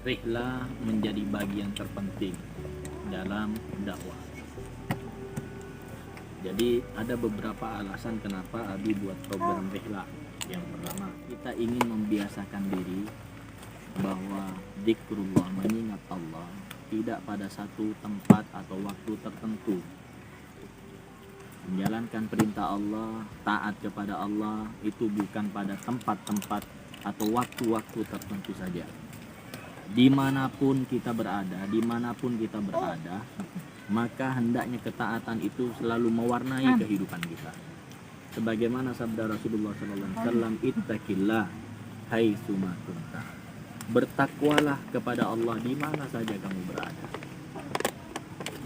Rihla menjadi bagian terpenting dalam dakwah. Jadi ada beberapa alasan kenapa Abi buat program Rihla. Yang pertama, kita ingin membiasakan diri bahwa zikrullah, mengingat Allah, tidak pada satu tempat atau waktu tertentu. Menjalankan perintah Allah, taat kepada Allah itu bukan pada tempat-tempat atau waktu-waktu tertentu saja. Dimanapun kita berada, maka hendaknya ketaatan itu selalu mewarnai kehidupan kita. Sebagaimana sabda Rasulullah SAW, ittaqillah haitsu ma kunta. Bertakwalah kepada Allah di mana saja kamu berada.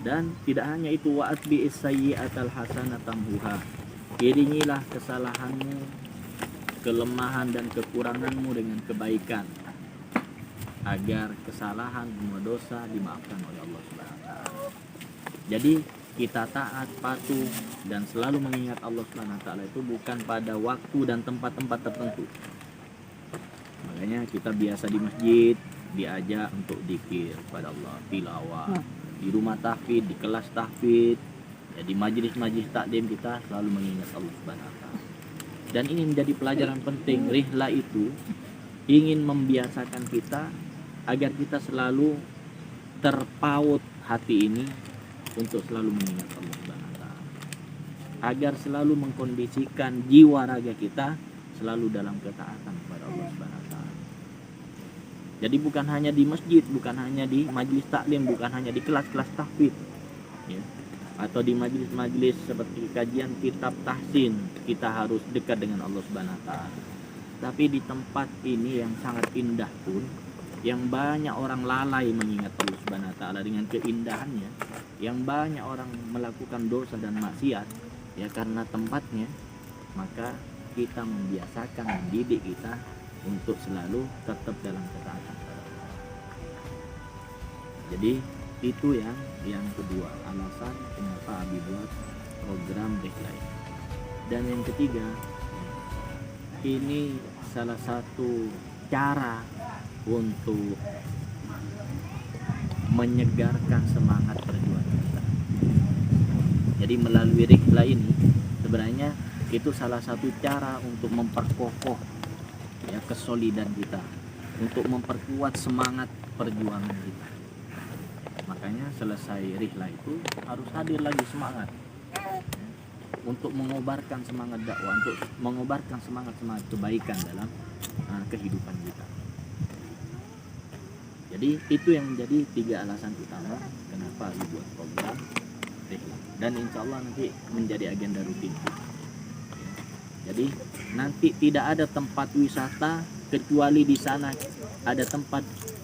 Dan tidak hanya itu, wa atbi'is sayyi'atal hasanata tamhuha. Iringilah kesalahanmu, kelemahan dan kekuranganmu dengan kebaikan, agar kesalahan semua dosa dimaafkan oleh Allah Subhanahu wa taala. Jadi kita taat, patuh dan selalu mengingat Allah Subhanahu wa taala itu bukan pada waktu dan tempat-tempat tertentu. Makanya kita biasa di masjid diajak untuk zikir kepada Allah, tilawah. Di rumah tahfidz, di kelas tahfidz, ya, di majelis-majelis taklim kita selalu mengingat Allah Subhanahu wa taala. Dan ini menjadi pelajaran penting. Rihla itu ingin membiasakan kita agar kita selalu terpaut hati ini untuk selalu mengingat Allah Subhanahu wa taala. Agar selalu mengkondisikan jiwa raga kita selalu dalam ketaatan kepada Allah Subhanahu wa taala. Jadi bukan hanya di masjid, bukan hanya di majelis taklim, bukan hanya di kelas-kelas tahfidz, ya, atau di majelis-majelis seperti kajian kitab tahsin, kita harus dekat dengan Allah Subhanahu wa taala. Tapi di tempat ini yang sangat indah pun, yang banyak orang lalai mengingat Allah Subhanahu wa taala dengan keindahannya, yang banyak orang melakukan dosa dan maksiat, ya karena tempatnya, maka kita membiasakan, mendidik kita untuk selalu tetap dalam ketaatan. Jadi itu yang kedua alasan kenapa Abi buat program Rihla ini. Dan yang ketiga, ini salah satu cara untuk menyegarkan semangat perjuangan kita. Jadi melalui Rihla ini sebenarnya itu salah satu cara untuk memperkokoh, ya, kesolidan kita, untuk memperkuat semangat perjuangan kita. Makanya selesai Rihla itu harus hadir lagi semangat, ya, untuk mengobarkan semangat dakwah, untuk mengobarkan semangat kebaikan dalam kehidupan kita. Jadi itu yang menjadi 3 alasan utama kenapa dibuat program Rihla, dan insya Allah nanti menjadi agenda rutin. Jadi nanti tidak ada tempat wisata kecuali di sana ada tempat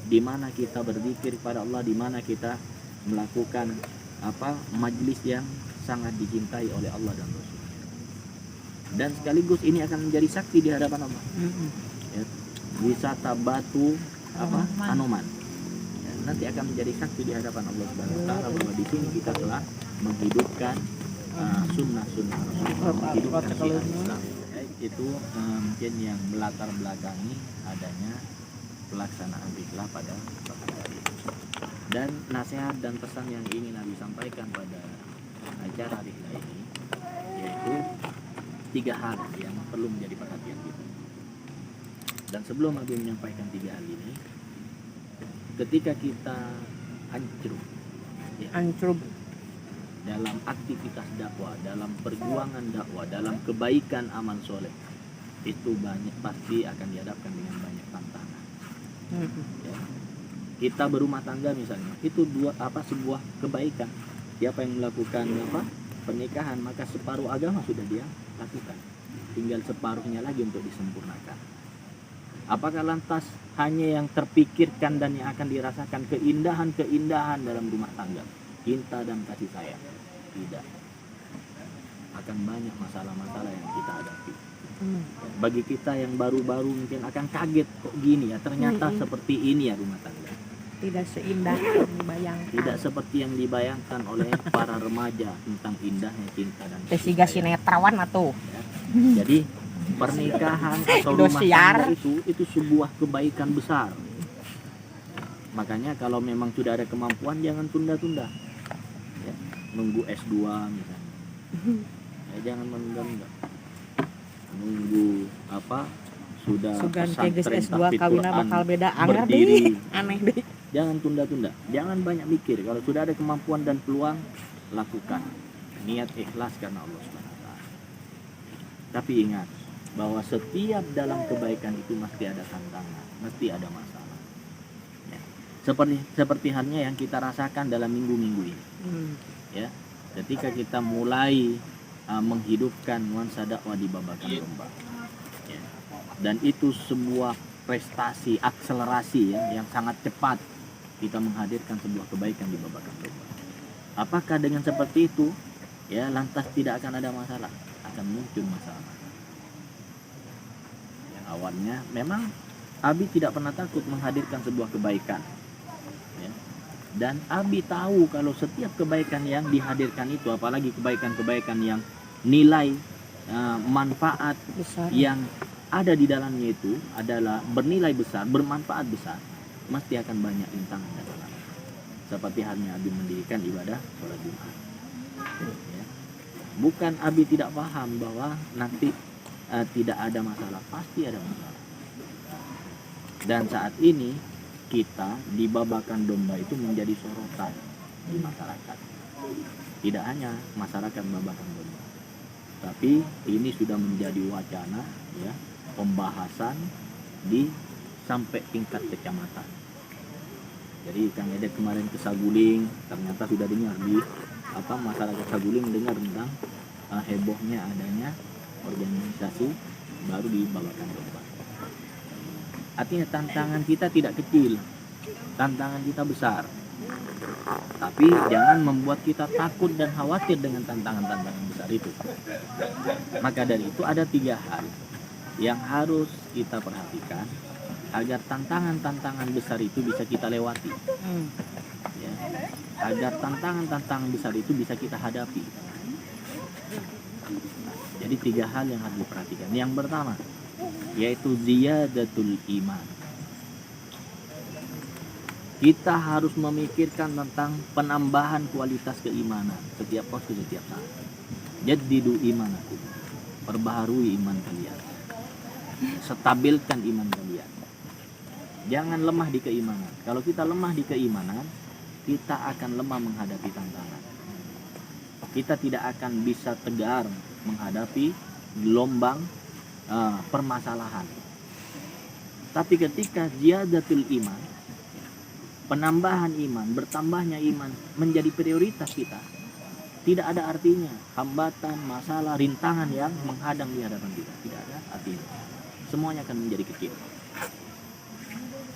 di mana kita berzikir kepada Allah, di mana kita melakukan majlis yang sangat dicintai oleh Allah dan Rasul. Dan sekaligus ini akan menjadi saksi di hadapan Allah. Ya, wisata Batu Anoman. Ya, nanti akan menjadi saksi di hadapan Allah Subhanahu wa taala bahwa di sini kita telah menghidupkan sunnah-sunnah Rasulullah, menghidupkan syiar Islam. Itu mungkin yang melatar belakangi adanya pelaksanaan Rihla pada hari ini. Dan nasihat dan pesan yang ingin Nabi sampaikan pada acara Rihla ini yaitu 3 hal yang perlu menjadi perhatian kita. Dan sebelum Nabi menyampaikan 3 hal ini, ketika kita hancur dalam aktivitas dakwah, dalam perjuangan dakwah, dalam kebaikan amal soleh, itu pasti akan dihadapkan dengan banyak tantangan. Ya. Kita berumah tangga misalnya, itu sebuah kebaikan. Siapa yang melakukan pernikahan, maka separuh agama sudah dia lakukan, tinggal separuhnya lagi untuk disempurnakan. Apakah lantas hanya yang terpikirkan dan yang akan dirasakan keindahan-keindahan dalam rumah tangga, cinta dan kasih sayang? Tidak. Akan banyak masalah-masalah yang kita hadapi. Bagi kita yang baru-baru mungkin akan kaget, kok gini ya, ternyata seperti ini ya rumah tangga. Tidak seindah yang dibayangkan. Tidak seperti yang dibayangkan oleh para remaja tentang indahnya cinta dan Tesiga sinetron atuh. Ya. Jadi pernikahan atau rumah tangga itu sebuah kebaikan besar. Makanya kalau memang sudah ada kemampuan jangan tunda-tunda. Ya, nunggu S2 misalnya. Ya, jangan menunda-nunda. Nunggu apa? Sudah Sugan pesantren teges S2 tahfidz kawina Quran bakal beda anggar berdiri. deh. Aneh deh. Jangan tunda-tunda. Jangan banyak mikir. Kalau sudah ada kemampuan dan peluang, lakukan. Niat ikhlas karena Allah Subhanahu wa taala. Tapi ingat bahwa setiap dalam kebaikan itu mesti ada tantangan, mesti ada masalah. Ya. Seperti halnya yang kita rasakan dalam minggu-minggu ini. Ya, ketika kita mulai menghidupkan nuansa dakwah di Babakan Domba. Ya. Dan itu sebuah prestasi, akselerasi ya, yang sangat cepat kita menghadirkan sebuah kebaikan di Babakan Domba. Apakah dengan seperti itu ya lantas tidak akan ada masalah? Akan muncul masalah. Yang awalnya memang Abi tidak pernah takut menghadirkan sebuah kebaikan. Ya. Dan Abi tahu kalau setiap kebaikan yang dihadirkan itu, apalagi kebaikan-kebaikan yang nilai manfaat Besar. yang ada di dalamnya itu adalah bernilai besar, bermanfaat besar, mesti akan banyak rintangan dan halangan. Seperti halnya Abi mendirikan ibadah sholat Jumat. Ya. Bukan Abi tidak paham bahwa nanti tidak ada masalah, pasti ada masalah. Dan saat ini kita di Babakan Domba itu menjadi sorotan di masyarakat. Tidak hanya masyarakat Babakan Domba, tapi ini sudah menjadi wacana ya, pembahasan di sampai tingkat kecamatan. Jadi Kang Edet kemarin ke Saguling, ternyata sudah dengar di masyarakat Saguling dengar tentang hebohnya adanya organisasi baru di Babakan Domba. Artinya tantangan kita tidak kecil, tantangan kita besar. Tapi jangan membuat kita takut dan khawatir dengan tantangan-tantangan besar itu. Maka dari itu ada 3 hal yang harus kita perhatikan agar tantangan-tantangan besar itu bisa kita lewati. Ya, agar tantangan-tantangan besar itu bisa kita hadapi. Jadi 3 hal yang harus diperhatikan. Yang pertama yaitu ziyadatul iman. Kita harus memikirkan tentang penambahan kualitas keimanan setiap waktu, setiap saat. Jaddidu imanakum. Perbaharui iman kalian. Stabilkan iman kalian. Jangan lemah di keimanan. Kalau kita lemah di keimanan, kita akan lemah menghadapi tantangan. Kita tidak akan bisa tegar menghadapi gelombang permasalahan. Tapi ketika ziyadatul iman, penambahan iman, bertambahnya iman menjadi prioritas kita, tidak ada artinya hambatan, masalah, rintangan yang menghadang di hadapan kita. Tidak ada artinya. Semuanya akan menjadi kecil.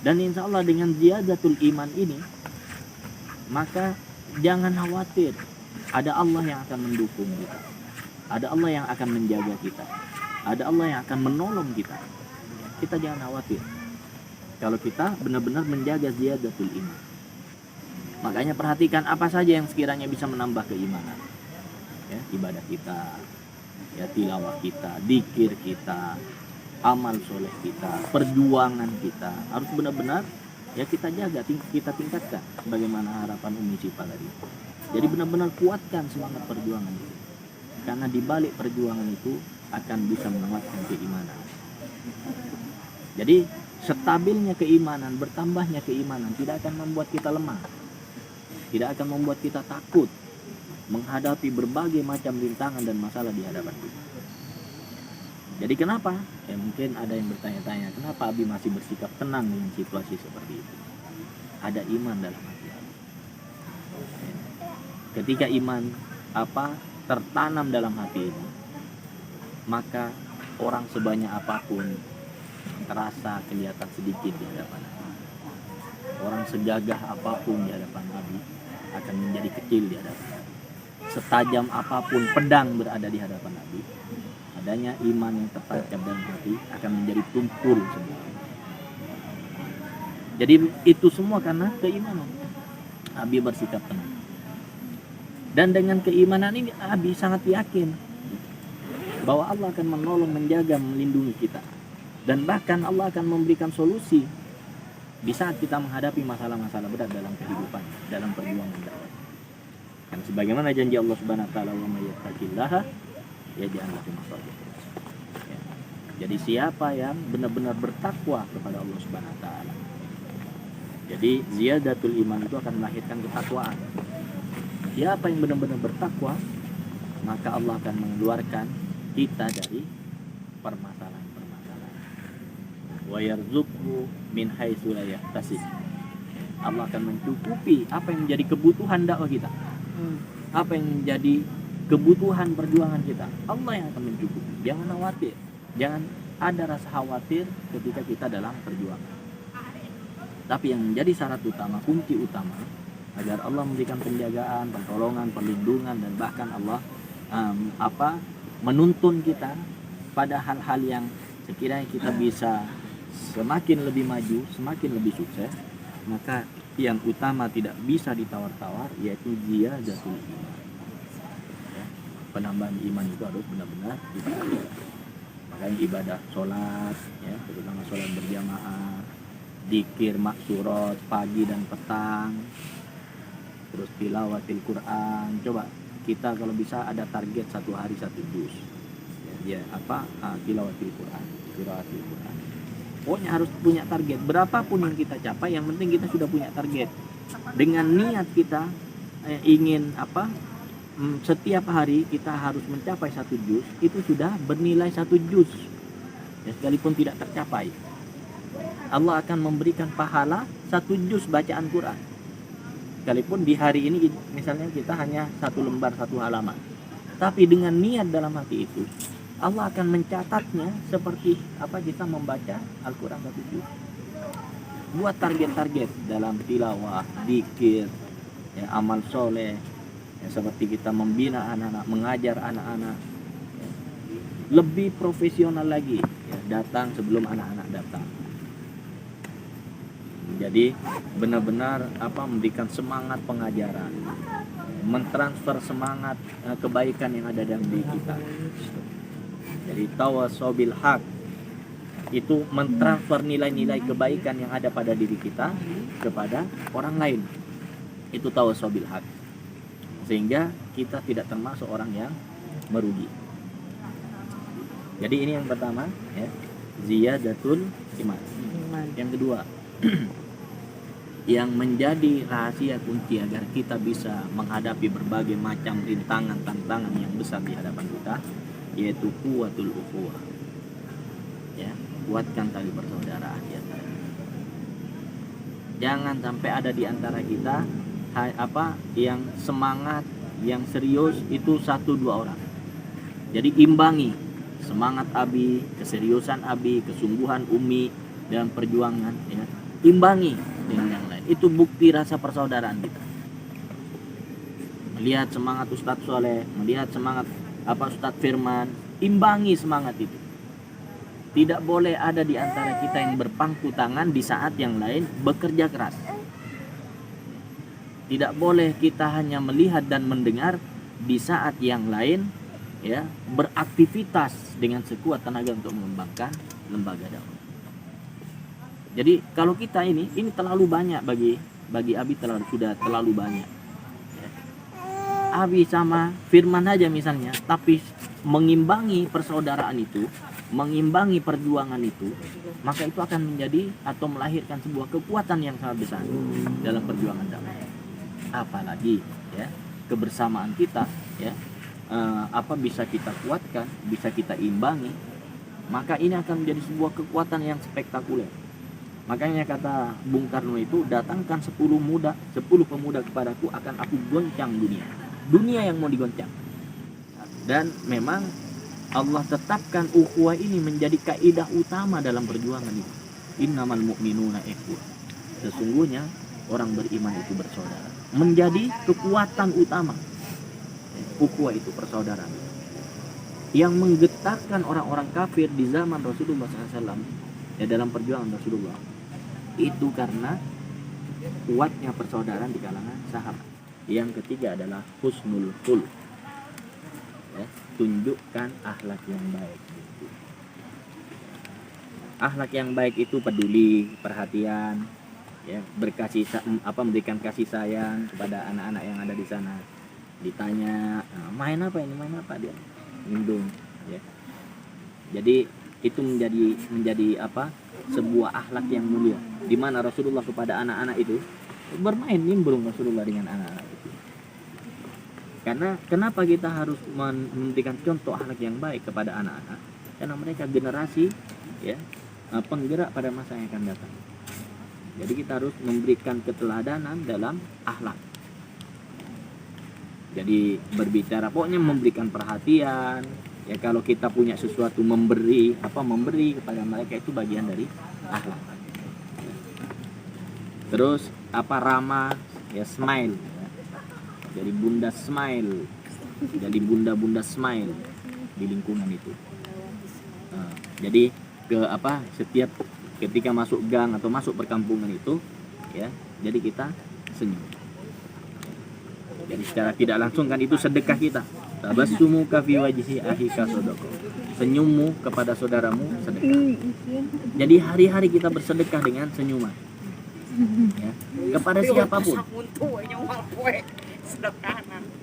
Dan insya Allah dengan ziyadatul iman ini, maka jangan khawatir, ada Allah yang akan mendukung kita, ada Allah yang akan menjaga kita, ada Allah yang akan menolong kita. Kita jangan khawatir kalau kita benar-benar menjaga ziyadatul iman. Makanya perhatikan apa saja yang sekiranya bisa menambah keimanan. Ya, ibadah kita, ya, tilawah kita, dzikir kita, amal soleh kita, perjuangan kita harus benar-benar ya kita jaga, kita tingkatkan sebagaimana harapan Umi Sipa tadi. Jadi benar-benar kuatkan semangat perjuangan itu. Karena di balik perjuangan itu akan bisa menguatkan keimanan. Jadi stabilnya keimanan, bertambahnya keimanan tidak akan membuat kita lemah. Tidak akan membuat kita takut menghadapi berbagai macam rintangan dan masalah di hadapan kita. Jadi kenapa? Ya mungkin ada yang bertanya-tanya, kenapa Abi masih bersikap tenang dengan situasi seperti itu? Ada iman dalam hati Abi. Ketika iman tertanam dalam hati ini, maka orang sebanyak apapun terasa kelihatan sedikit di hadapan Abi. Orang segagah apapun di hadapan Abi akan menjadi kecil di hadapan Abi. Setajam apapun pedang berada di hadapan Abi, adanya iman yang tertancap dalam hati akan menjadi tumpul semua. Jadi itu semua karena keimanan. Abi bersikap tenang. Dan dengan keimanan ini Abi sangat yakin bahwa Allah akan menolong, menjaga, melindungi kita. Dan bahkan Allah akan memberikan solusi di saat kita menghadapi masalah-masalah berat dalam kehidupan, dalam perjuangan dakwah. Dan sebagaimana janji Allah Subhanahu wa taala, "Wa may yattaqillaha yaj'al lahu makhraja." Ya. Jadi siapa yang benar-benar bertakwa kepada Allah Subhanahu wa taala. Jadi ziyadatul iman itu akan melahirkan ketakwaan. Siapa yang benar-benar bertakwa, maka Allah akan mengeluarkan kita dari permasalahan-permasalahan. Wa yarzuqhu min haitsu la yahtasib. Allah akan mencukupi apa yang menjadi kebutuhan dakwah kita. Apa yang menjadi kebutuhan perjuangan kita. Allah yang akan mencukupi. Jangan khawatir. Jangan ada rasa khawatir ketika kita dalam perjuangan. Tapi yang menjadi syarat utama, kunci utama agar Allah memberikan penjagaan, pertolongan, perlindungan, dan bahkan Allah menuntun kita pada hal-hal yang sekiranya kita bisa semakin lebih maju, semakin lebih sukses, maka yang utama tidak bisa ditawar-tawar, yaitu ziyadatul iman. Ya, penambahan iman itu harus benar-benar diperhatikan. Makanya ibadah sholat, ya, terutama sholat berjamaah, dzikir maksurat pagi dan petang, terus tilawatil Quran. Coba kita kalau bisa ada target satu hari satu juz, tilawatil Quran, qiraatil Quran. Pokoknya harus punya target. Berapapun yang kita capai, yang penting kita sudah punya target. Dengan niat kita ingin setiap hari kita harus mencapai satu juz, itu sudah bernilai satu juz. Ya, sekalipun tidak tercapai, Allah akan memberikan pahala satu juz bacaan Quran. Sekalipun di hari ini misalnya kita hanya satu lembar, satu halaman, tapi dengan niat dalam hati itu, Allah akan mencatatnya seperti kita membaca Al-Quran satu juz. Buat target-target dalam tilawah, dzikir, ya, amal soleh, ya, seperti kita membina anak-anak, mengajar anak-anak, ya, lebih profesional lagi, ya, datang sebelum anak-anak datang. Jadi benar-benar memberikan semangat pengajaran, mentransfer semangat kebaikan yang ada dalam diri kita. Jadi tawasobil haq itu mentransfer nilai-nilai kebaikan yang ada pada diri kita kepada orang lain. Itu tawasobil haq. Sehingga kita tidak termasuk orang yang merugi. Jadi ini yang pertama, ya, ziyadatul iman. Yang kedua, yang menjadi rahasia kunci agar kita bisa menghadapi berbagai macam rintangan, tantangan yang besar di hadapan kita, yaitu quwwatul ukhuwah. Ya, kuatkan tali persaudaraan di antara kita. Jangan sampai ada di antara kita yang semangat, yang serius itu 1-2 orang. Jadi imbangi semangat Abi, keseriusan Abi, kesungguhan Umi dalam perjuangan, ya. Imbangi dengan yang lain. Itu bukti rasa persaudaraan kita. Melihat semangat Ustadz Soleh, melihat semangat Ustadz Firman, imbangi semangat itu. Tidak boleh ada di antara kita yang berpangku tangan di saat yang lain bekerja keras. Tidak boleh kita hanya melihat dan mendengar di saat yang lain, ya, beraktivitas dengan sekuat tenaga untuk mengembangkan lembaga dakwah. Jadi kalau kita ini terlalu banyak bagi Abi, sudah terlalu banyak. Ya. Abi sama Firman aja misalnya, tapi mengimbangi persaudaraan itu, mengimbangi perjuangan itu, maka itu akan menjadi atau melahirkan sebuah kekuatan yang sangat besar dalam perjuangan dakwah. Apalagi, ya, kebersamaan kita, ya, bisa kita kuatkan, bisa kita imbangi, maka ini akan menjadi sebuah kekuatan yang spektakuler. Makanya kata Bung Karno itu, datangkan 10 pemuda kepadaku, akan aku goncang dunia yang mau digoncang. Dan memang Allah tetapkan ukhuwah ini menjadi kaidah utama dalam perjuangan itu. Innamal mu'minuna ikhwah. Sesungguhnya orang beriman itu bersaudara. Menjadi kekuatan utama. Ukhuwah itu persaudaraan. Yang menggetarkan orang-orang kafir di zaman Rasulullah SAW, ya, dalam perjuangan Rasulullah, itu karena kuatnya persaudaraan di kalangan sahabat. Yang ketiga adalah husnul khuluq, ya, tunjukkan akhlak yang baik. Akhlak yang baik itu peduli, perhatian, ya, memberikan kasih sayang kepada anak-anak yang ada di sana. Ditanya, main apa dia nindung, ya. Jadi itu menjadi sebuah akhlak yang mulia, di mana Rasulullah kepada anak-anak itu bermain nimbrung Rasulullah dengan anak-anak itu. Karena kenapa kita harus memberikan contoh akhlak yang baik kepada anak-anak? Karena mereka generasi, ya, penggerak pada masa yang akan datang. Jadi kita harus memberikan keteladanan dalam akhlak. Jadi berbicara, pokoknya memberikan perhatian. Ya, kalau kita punya sesuatu memberi kepada mereka, itu bagian dari akhlak. Terus ramah, ya, smile. Jadi bunda smile, jadi bunda smile di lingkungan itu. Jadi setiap ketika masuk gang atau masuk perkampungan itu, ya, jadi kita senyum. Jadi secara tidak langsung kan itu sedekah kita. Tabassumuka fi wajhi akhika shadaqah. Senyummu kepada saudaramu sedekah. Jadi hari-hari kita bersedekah dengan senyuman. Ya, kepada siapapun.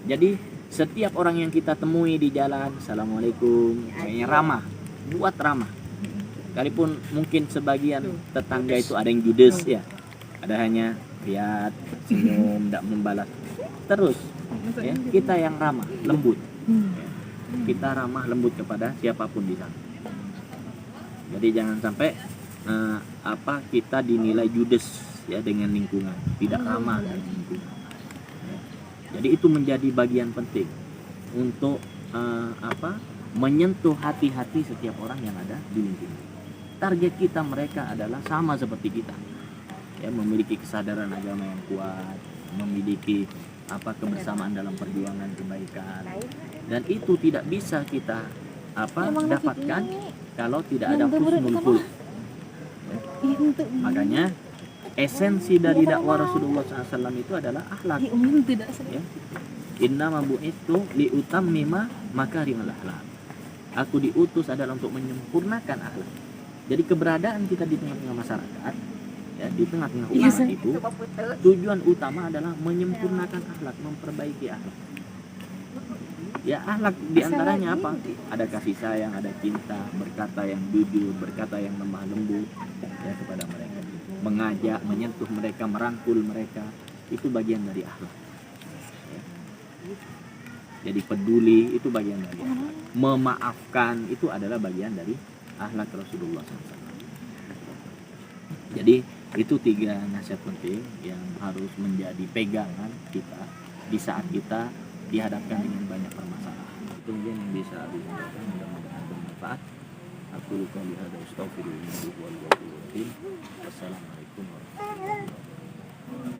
Jadi setiap orang yang kita temui di jalan, assalamualaikum, kayaknya ramah, buat ramah. Sekalipun mungkin sebagian tetangga itu ada yang judes, ya, ada hanya lihat, senyum, tidak membalas. Terus, ya, kita yang ramah, lembut, ya. Kita ramah lembut kepada siapapun di sana. Jadi jangan sampai kita dinilai judes, ya, dengan lingkungan, tidak ramah dengan lingkungan. Ya. Jadi itu menjadi bagian penting untuk menyentuh hati-hati setiap orang yang ada di lingkungan. Target kita mereka adalah sama seperti kita, ya, memiliki kesadaran agama yang kuat, memiliki kebersamaan dalam perjuangan kebaikan, dan itu tidak bisa kita dapatkan kalau tidak ada husnul khuluq. Ya. Makanya esensi dari dakwah Rasulullah SAW itu adalah akhlak. Ya. Innama bu'itsu liutammima makarimal akhlak. Aku diutus adalah untuk menyempurnakan akhlak. Jadi keberadaan kita di tengah-tengah masyarakat, ya, di tengah-tengah umat itu tujuan utama adalah menyempurnakan akhlak, memperbaiki akhlak. Ya, akhlak diantaranya apa? Ada kasih sayang, ada cinta, berkata yang jujur, berkata yang lemah lembut, ya, kepada mereka, mengajak, menyentuh mereka, merangkul mereka, itu bagian dari akhlak. Ya. Jadi peduli itu bagian dari akhlak. Memaafkan itu adalah bagian dari akhlak Rasulullah SAW. Jadi itu 3 nasihat penting yang harus menjadi pegangan kita di saat kita dihadapkan dengan banyak permasalahan. Itu mungkin yang bisa disampaikan, mudah-mudahan bermanfaat. Aku lupa lihat astagfirullah. Wassalamualaikum warahmatullahi wabarakatuh.